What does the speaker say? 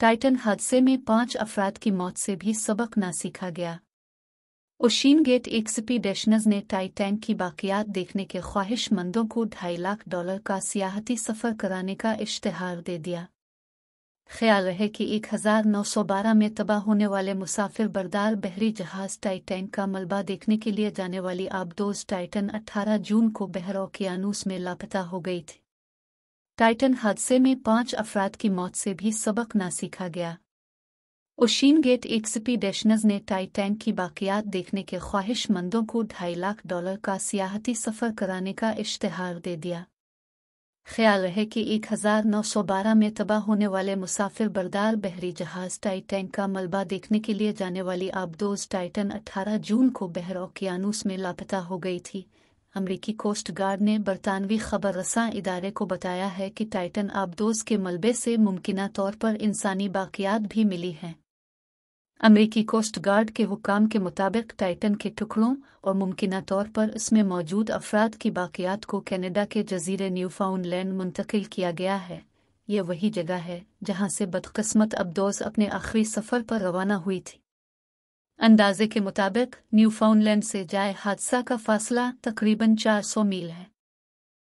Titan हादसे में 5 अफराद की मौत से भी सबक ना सीखा गया। ओशीन गेट एक्सपीडिशनर्स ने टाइटैन की बाकियात देखने के ख्वाहिशमंदों को $2.5 लाख का सियाहती सफ़र कराने का इश्तिहार दे दिया। ख्याल रहे कि 1912 में तबाह होने वाले मुसाफिर बरदार बहरी जहाज टाइटैन का मलबा देखने के लिए जाने वाली आबदोज टाइटन 18 जून को बहर ओकियानूस में लापता हो गई थी। टाइटन हादसे में 5 अफराद की मौत से भी सबक ना सीखा गया। ओशीन गेट एक्सपीडिशनर्स ने टाइटैन की बाकियात देखने के ख्वाहिशमंदों को $2.5 लाख का सियाहती सफ़र कराने का इश्तिहार दे दिया। ख्याल रहे कि 1912 में तबाह होने वाले मुसाफिर बरदार बहरी जहाज टाइटैन का मलबा देखने के लिए जाने वाली आबदोज टाइटन 18 जून को बहर ओकियानूस में लापता हो गई थी। अमरीकी कोस्ट गार्ड ने बरतानवी खबर रसां इदारे को बताया है कि टाइटन आबदोज के मलबे से मुमकिना तौर पर इंसानी बाकियात भी मिली हैं। अमरीकी कोस्ट गार्ड के हुक्काम के मुताबिक टाइटन के टुकड़ों और मुमकिना तौर पर इसमें मौजूद अफराद की बाकियात को कनाडा के जजीरे न्यूफाउंडलैंड मुंतकिल किया गया है। ये वही जगह है जहां से बदकिस्मत आबदोज अपने आखिरी सफ़र पर रवाना हुई थी। अंदाजे के मुताबिक न्यूफाउंडलैंड से जाए हादसा का फासला तकरीबन 400 मील है।